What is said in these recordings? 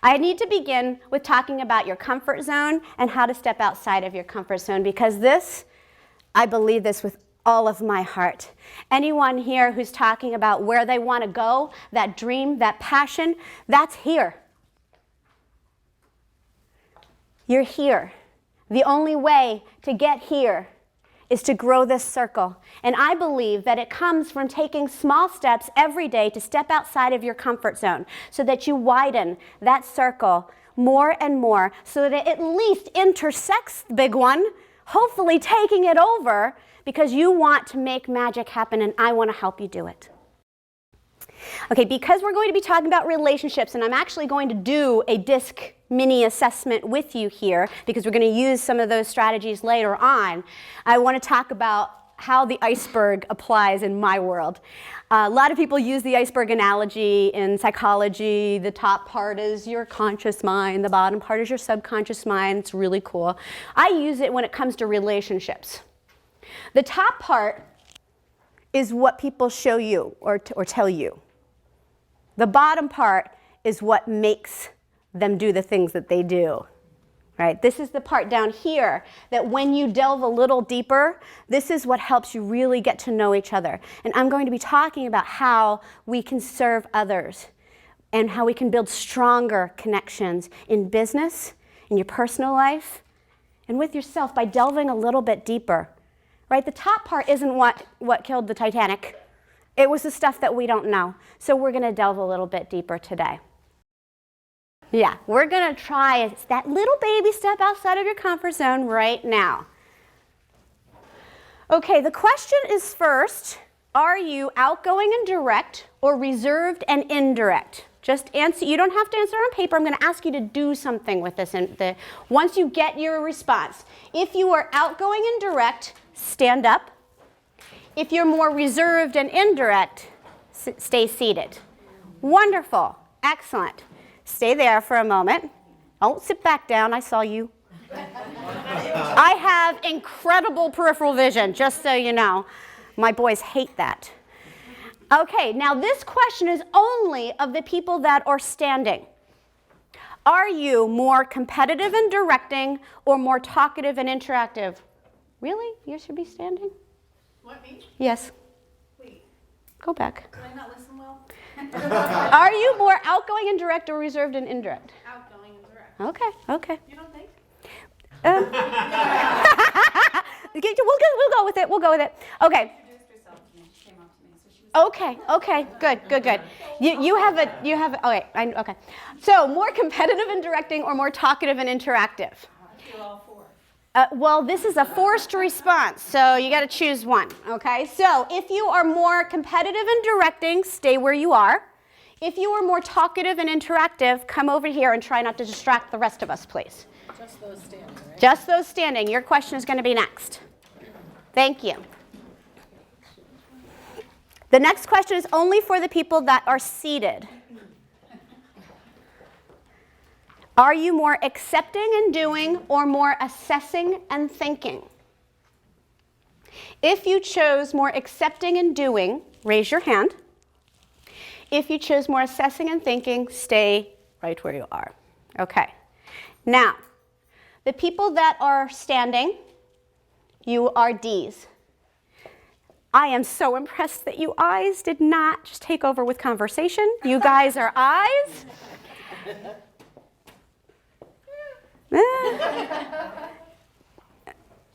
I need to begin with talking about your comfort zone and how to step outside of your comfort zone, because this, I believe this with all of my heart. Anyone here who's talking about where they want to go, that dream, that passion, that's here. You're here. The only way to get here is to grow this circle. And I believe that it comes from taking small steps every day to step outside of your comfort zone so that you widen that circle more and more so that it at least intersects the big one, hopefully taking it over, because you want to make magic happen and I want to help you do it. Okay, because we're going to be talking about relationships, and I'm actually going to do a DISC mini assessment with you here because we're going to use some of those strategies later on, I want to talk about how the iceberg applies in my world. A lot of people use the iceberg analogy in psychology. The top part is your conscious mind, the bottom part is your subconscious mind. It's really cool. I use it when it comes to relationships. The top part is what people show you or tell you. The bottom part is what makes them do the things that they do, right? This is the part down here that when you delve a little deeper, this is what helps you really get to know each other. And I'm going to be talking about how we can serve others and how we can build stronger connections in business, in your personal life, and with yourself by delving a little bit deeper, right? The top part isn't what killed the Titanic. It was the stuff that we don't know. So we're going to delve a little bit deeper today. Yeah, we're going to try that little baby step outside of your comfort zone right now. Okay, the question is first, are you outgoing and direct or reserved and indirect? Just answer. You don't have to answer on paper. I'm going to ask you to do something with this once you get your response. If you are outgoing and direct, stand up. If you're more reserved and indirect, stay seated. Wonderful. Excellent. Stay there for a moment. Don't sit back down. I saw you. I have incredible peripheral vision, just so you know. My boys hate that. Okay, now this question is only of the people that are standing. Are you more competitive and directing or more talkative and interactive? Really? You should be standing? What, me? Yes. Wait. Go back. Did I not listen well? Are you more outgoing and direct or reserved and indirect? Outgoing and direct. Okay. You don't think? We'll go with it. Okay. She introduced herself to me. She came up to me, so she was. Okay. Good. You have okay. So more competitive and directing or more talkative and interactive? I feel all four. Well, this is a forced response, so you got to choose one, okay? So if you are more competitive and directing, stay where you are. If you are more talkative and interactive, come over here and try not to distract the rest of us, please. Just those standing, right? Just those standing. Your question is going to be next. Thank you. The next question is only for the people that are seated. Are you more accepting and doing or more assessing and thinking? If you chose more accepting and doing, raise your hand. If you chose more assessing and thinking, stay right where you are. Okay. Now, the people that are standing, you are Ds. I am so impressed that you Is did not just take over with conversation. You guys are Is.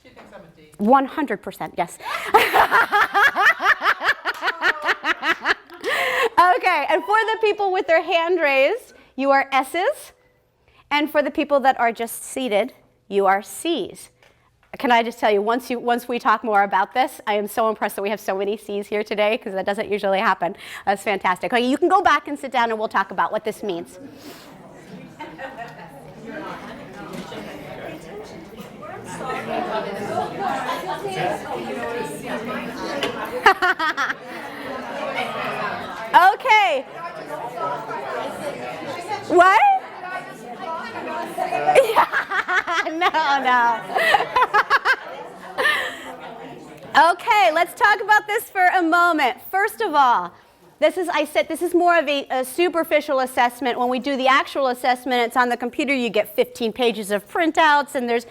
She thinks I'm a D. 100%, yes. Okay, and for the people with their hand raised, you are S's. And for the people that are just seated, you are C's. Can I just tell you, once we talk more about this, I am so impressed that we have so many C's here today, because that doesn't usually happen. That's fantastic. Okay, you can go back and sit down and we'll talk about what this means. Okay. What? No. Okay, let's talk about this for a moment. First of all, This is more of a superficial assessment. When we do the actual assessment, it's on the computer. You get 15 pages of printouts, and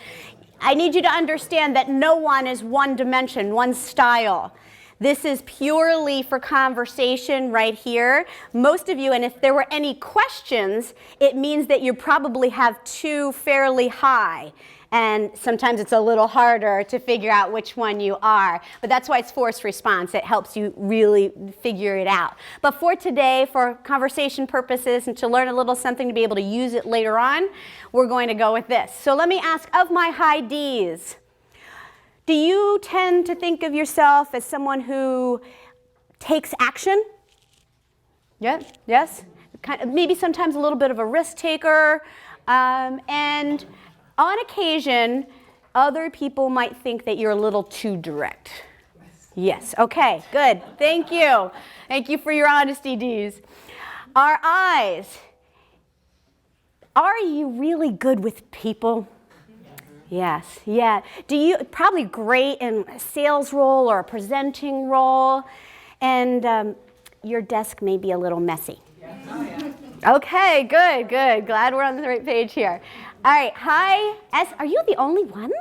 I need you to understand that no one is one dimension, one style. This is purely for conversation right here. Most of you, and if there were any questions, it means that you probably have two fairly high. And sometimes it's a little harder to figure out which one you are. But that's why it's forced response. It helps you really figure it out. But for today, for conversation purposes and to learn a little something to be able to use it later on, we're going to go with this. So let me ask, of my high Ds, do you tend to think of yourself as someone who takes action? Yeah? Yes? Maybe sometimes a little bit of a risk taker. And on occasion, other people might think that you're a little too direct. Yes. Okay, good. Thank you. Thank you for your honesty, Ds. Our Is. Are you really good with people? Yes. Yeah. Do you probably great in a sales role or a presenting role, and your desk may be a little messy. Oh, yeah. Okay, good, good. Glad we're on the right page here. All right, high S. Are you the only one?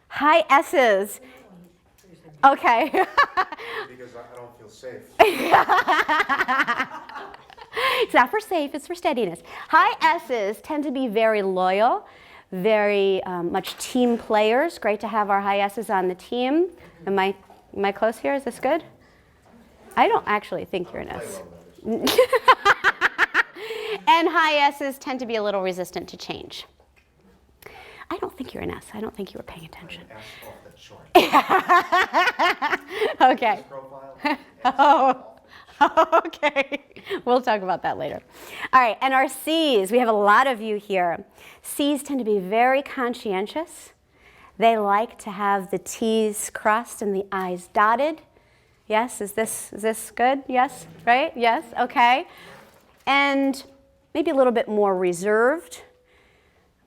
High S's. Okay. Because I don't feel safe. It's not for safe, it's for steadiness. High S's tend to be very loyal, very much team players. Great to have our high S's on the team. Am I close here? Is this good? I don't actually think you're an S. And high S's tend to be a little resistant to change. I don't think you're an S. I don't think you were paying attention. Okay. Oh, okay. We'll talk about that later. All right, and our C's. We have a lot of you here. C's tend to be very conscientious. They like to have the T's crossed and the I's dotted. Yes, is this good? Yes, right? Yes, okay. And maybe a little bit more reserved.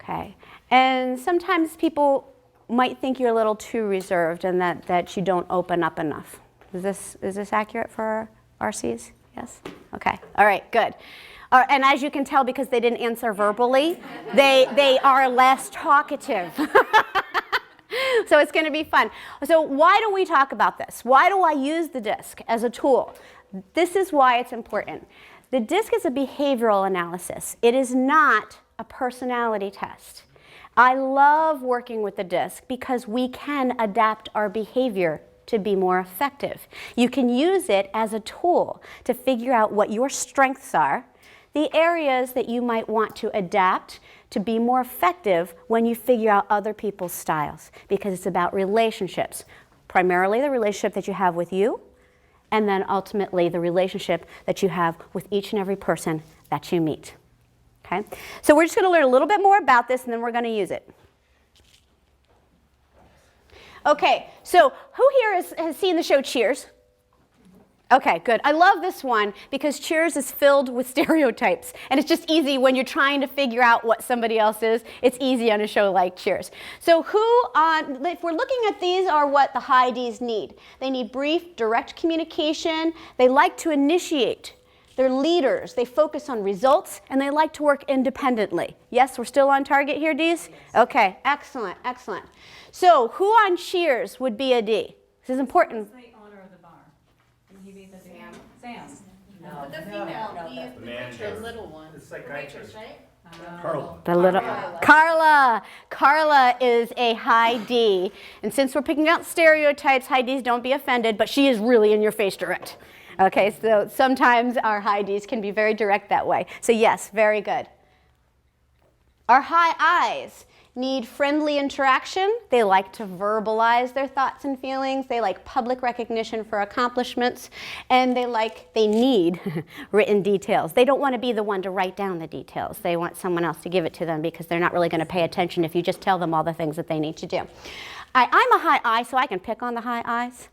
Okay. And sometimes people might think you're a little too reserved and that you don't open up enough. Is this accurate for our C's? Yes? Okay. All right, good. And as you can tell, because they didn't answer verbally, they are less talkative. So it's going to be fun. So why do we talk about this? Why do I use the DISC as a tool? This is why it's important. The DISC is a behavioral analysis. It is not a personality test. I love working with the DISC because we can adapt our behavior to be more effective. You can use it as a tool to figure out what your strengths are, the areas that you might want to adapt to be more effective when you figure out other people's styles, because it's about relationships, primarily the relationship that you have with you, and then ultimately the relationship that you have with each and every person that you meet. Okay? So we're just going to learn a little bit more about this, and then we're going to use it. Okay, so who here has seen the show Cheers? Okay, good. I love this one because Cheers is filled with stereotypes, and it's just easy when you're trying to figure out what somebody else is. It's easy on a show like Cheers. So if we're looking at these, are what the high Ds need. They need brief, direct communication. They like to initiate. They're leaders. They focus on results, and they like to work independently. Yes, we're still on target here, Ds? Okay, excellent, excellent. So who on Cheers would be a D? This is important. Sam. No. But the female, The manager. the little one. The psychiatrist. Right? Carla is a high D. And since we're picking out stereotypes, high Ds, don't be offended, but she is really in your face direct. Okay, so sometimes our high Ds can be very direct that way. So yes, very good. Our high Is need friendly interaction. They like to verbalize their thoughts and feelings. They like public recognition for accomplishments. And they need written details. They don't want to be the one to write down the details. They want someone else to give it to them because they're not really going to pay attention if you just tell them all the things that they need to do. I'm a high I, so I can pick on the high Is.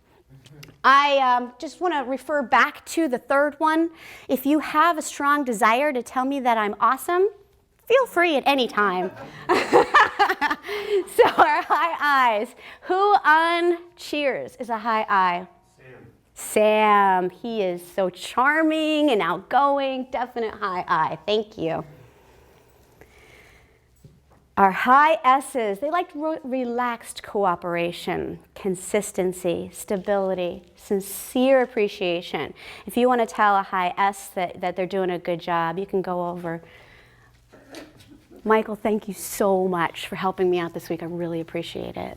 I just want to refer back to the third one. If you have a strong desire to tell me that I'm awesome, feel free at any time. So our high Is. Who on Cheers is a high I? Sam, he is so charming and outgoing. Definite high I. Thank you. Our high S's, they like relaxed cooperation, consistency, stability, sincere appreciation. If you want to tell a high S that they're doing a good job, you can go over. Michael, thank you so much for helping me out this week. I really appreciate it.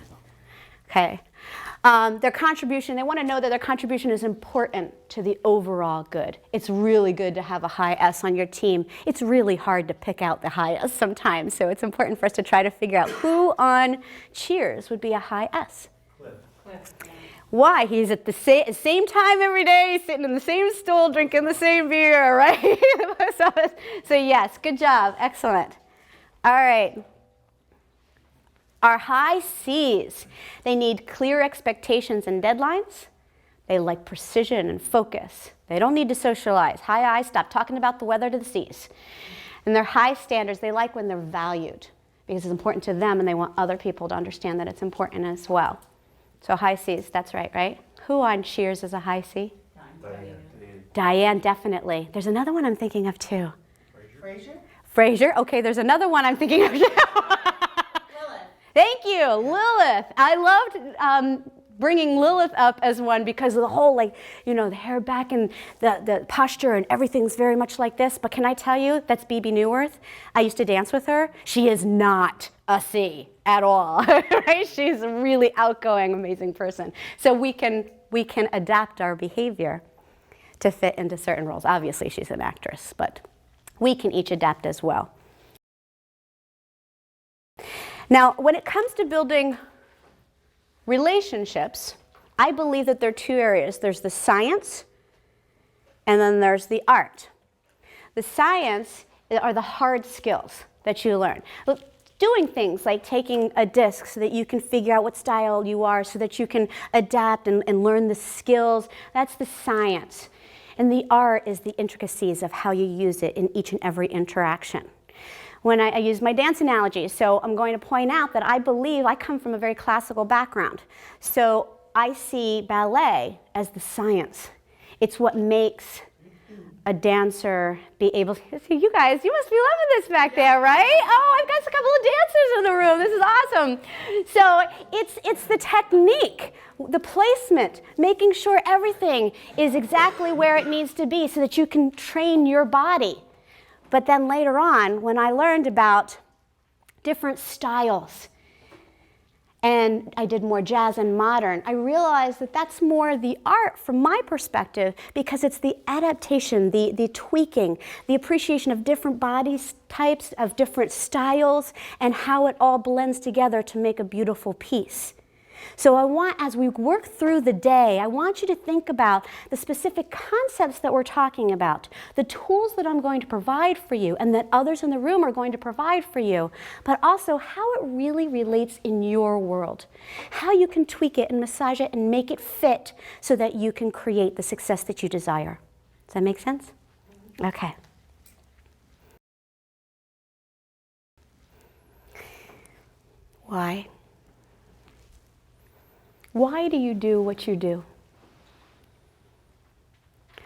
Okay. Their contribution, they want to know that their contribution is important to the overall good. It's really good to have a high S on your team. It's really hard to pick out the high S sometimes, so it's important for us to try to figure out who on Cheers would be a high S. Cliff. Why? He's at the same time every day, sitting in the same stool, drinking the same beer, right? So yes, good job, excellent. All right. Our high C's, they need clear expectations and deadlines. They like precision and focus. They don't need to socialize. High I's stop talking about the weather to the C's. And their high standards, they like when they're valued because it's important to them and they want other people to understand that it's important as well. So high C's, that's right, right? Who on Cheers is a high C? Diane, definitely. There's another one I'm thinking of too. Fraser? Okay, there's another one I'm thinking of too. Thank you, Lilith. I loved bringing Lilith up as one because of the whole, like, you know, the hair back and the posture and everything's very much like this. But can I tell you, that's BB Newworth. I used to dance with her. She is not a C at all, right? She's a really outgoing, amazing person. So we can adapt our behavior to fit into certain roles. Obviously, she's an actress, but we can each adapt as well. Now, when it comes to building relationships, I believe that there are two areas. There's the science, and then there's the art. The science are the hard skills that you learn. Doing things like taking a disc so that you can figure out what style you are, so that you can adapt and learn the skills. That's the science. And the art is the intricacies of how you use it in each and every interaction. When I use my dance analogy, so I'm going to point out that I believe I come from a very classical background. So I see ballet as the science. It's what makes a dancer be able to, see, you guys, you must be loving this back there, right? Oh, I've got a couple of dancers in the room. This is awesome. So it's the technique, the placement, making sure everything is exactly where it needs to be so that you can train your body. But then later on, when I learned about different styles, and I did more jazz and modern, I realized that that's more the art from my perspective because it's the adaptation, the tweaking, the appreciation of different body types, of different styles, and how it all blends together to make a beautiful piece. So I want, as we work through the day, I want you to think about the specific concepts that we're talking about, the tools that I'm going to provide for you and that others in the room are going to provide for you, but also how it really relates in your world, how you can tweak it and massage it and make it fit so that you can create the success that you desire. Does that make sense? Okay. Why? Why do you do what you do?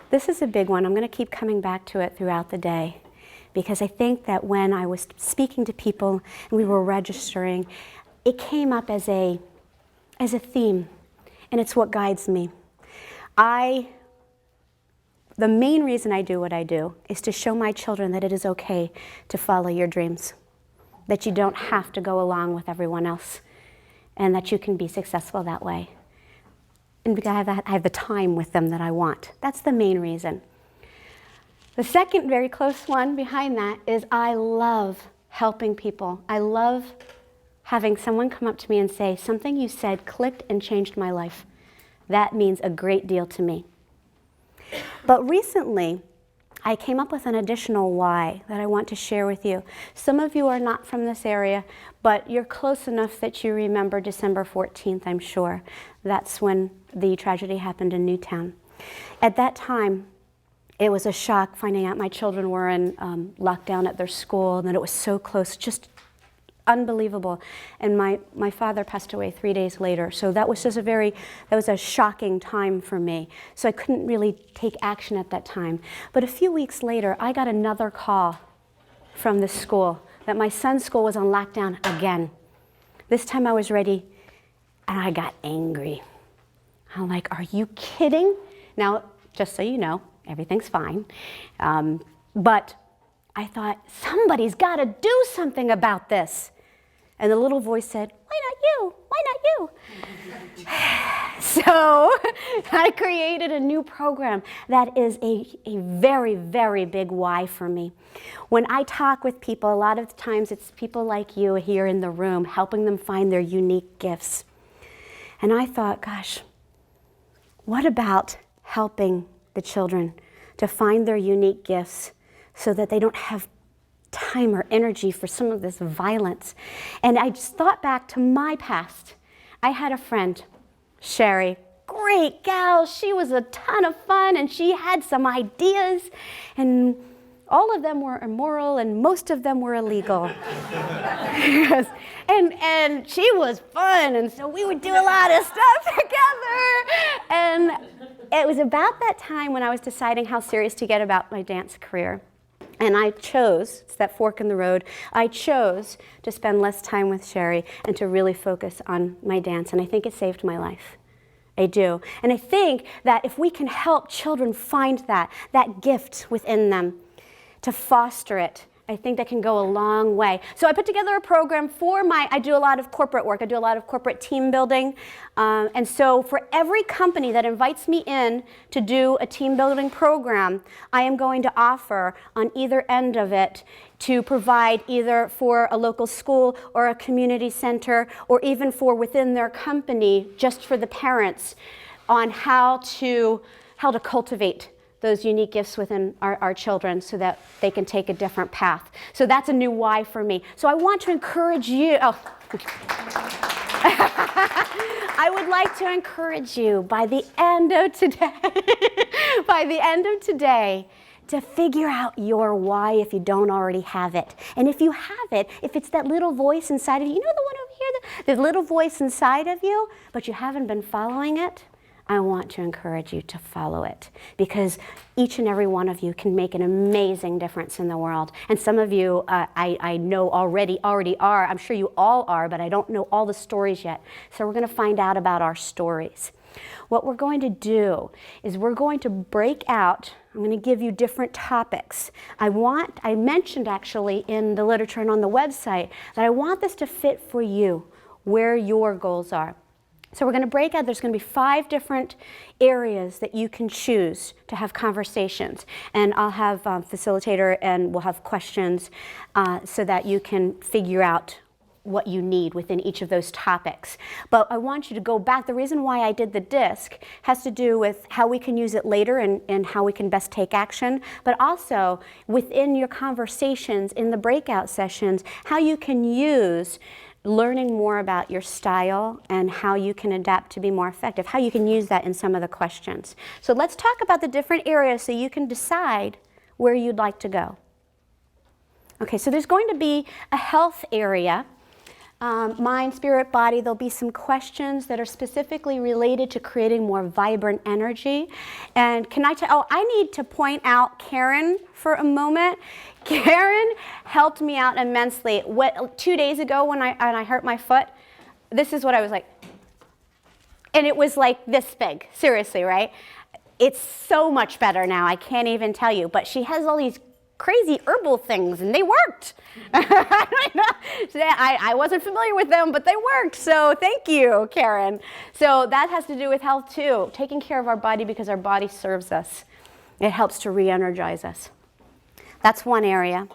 This is a big one. I'm going to keep coming back to it throughout the day because I think that when I was speaking to people and we were registering, it came up as a theme, and it's what guides me. The main reason I do what I do is to show my children that it is okay to follow your dreams, that you don't have to go along with everyone else, and that you can be successful that way. And because I have the time with them that I want. That's the main reason. The second very close one behind that is I love helping people. I love having someone come up to me and say, something you said clicked and changed my life. That means a great deal to me. But recently, I came up with an additional why that I want to share with you. Some of you are not from this area, but you're close enough that you remember December 14th, I'm sure. That's when the tragedy happened in Newtown. At that time, it was a shock finding out my children were in lockdown at their school and that it was so close, just unbelievable. And my father passed away 3 days later. So that was just that was a shocking time for me. So I couldn't really take action at that time. But a few weeks later, I got another call from the school that my son's school was on lockdown again. This time I was ready, and I got angry. I'm like, are you kidding? Now, just so you know, everything's fine. But I thought, somebody's got to do something about this. And the little voice said, why not you? Why not you? So I created a new program that is a very, very big why for me. When I talk with people, a lot of times it's people like you here in the room, helping them find their unique gifts. And I thought, gosh, what about helping the children to find their unique gifts so that they don't have time or energy for some of this violence? And I just thought back to my past. I had a friend, Sherry, great gal. She was a ton of fun, and she had some ideas, and all of them were immoral, and most of them were illegal. Yes. And she was fun, and so we would do a lot of stuff together. And it was about that time when I was deciding how serious to get about my dance career. And I chose, it's that fork in the road, I chose to spend less time with Sherry and to really focus on my dance. And I think it saved my life. I do. And I think that if we can help children find that gift within them, to foster it, I think that can go a long way. So I put together a program I do a lot of corporate work. I do a lot of corporate team building. And so for every company that invites me in to do a team building program, I am going to offer on either end of it to provide either for a local school or a community center or even for within their company, just for the parents, on how to cultivate those unique gifts within our children so that they can take a different path. So that's a new why for me. So I want to encourage you. I would like to encourage you by the end of today, to figure out your why if you don't already have it. And if you have it, if it's that little voice inside of you, you know the one over here, the little voice inside of you, but you haven't been following it, I want to encourage you to follow it, because each and every one of you can make an amazing difference in the world. And some of you, I know already are. I'm sure you all are, but I don't know all the stories yet. So we're going to find out about our stories. What we're going to do is we're going to break out. I'm going to give you different topics. I mentioned actually in the literature and on the website that I want this to fit for you, where your goals are. So we're going to break out. There's going to be 5 different areas that you can choose to have conversations. And I'll have a facilitator, and we'll have questions so that you can figure out what you need within each of those topics. But I want you to go back. The reason why I did the disc has to do with how we can use it later and how we can best take action, but also within your conversations in the breakout sessions, how you can use learning more about your style and how you can adapt to be more effective, how you can use that in some of the questions. So let's talk about the different areas so you can decide where you'd like to go. Okay, so there's going to be a health area, mind, spirit, body. There'll be some questions that are specifically related to creating more vibrant energy. And I need to point out Karen for a moment. Karen helped me out immensely. 2 days ago when I hurt my foot, this is what I was like. And it was like this big, seriously, right? It's so much better now, I can't even tell you. But she has all these crazy herbal things, and they worked. I wasn't familiar with them, but they worked. So thank you, Karen. So that has to do with health too, taking care of our body because our body serves us. It helps to re-energize us. That's one area.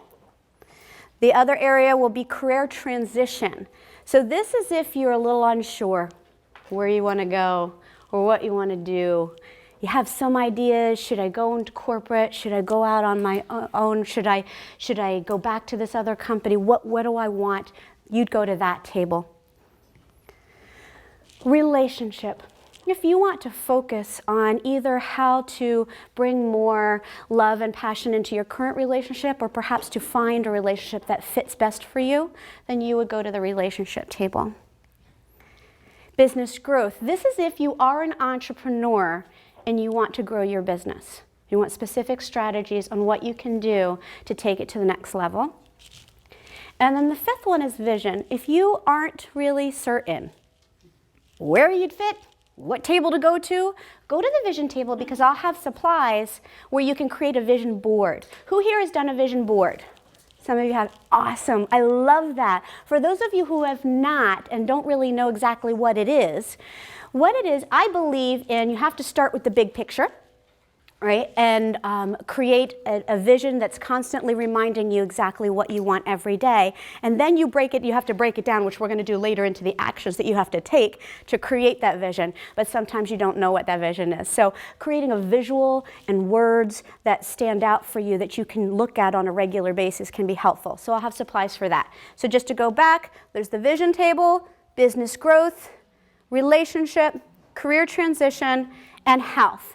The other area will be career transition. So this is if you're a little unsure where you want to go or what you want to do. You have some ideas. Should I go into corporate? Should I go out on my own? Should I go back to this other company? What do I want? You'd go to that table. Relationship. if you want to focus on either how to bring more love and passion into your current relationship or perhaps to find a relationship that fits best for you, then you would go to the relationship table. Business growth. This is if you are an entrepreneur and you want to grow your business. You want specific strategies on what you can do to take it to the next level. And then the fifth one is vision. If you aren't really certain where you'd fit, what table to go to the vision table because I'll have supplies where you can create a vision board. Who here has done a vision board? Some of you have. Awesome. I love that. For those of you who have not and don't really know exactly what it is, I believe in you have to start with the big picture. Right? And create a vision that's constantly reminding you exactly what you want every day. And then you have to break it down, which we're going to do later into the actions that you have to take to create that vision. But sometimes you don't know what that vision is. So creating a visual and words that stand out for you that you can look at on a regular basis can be helpful. So I'll have supplies for that. So just to go back, there's the vision table, business growth, relationship, career transition, and health.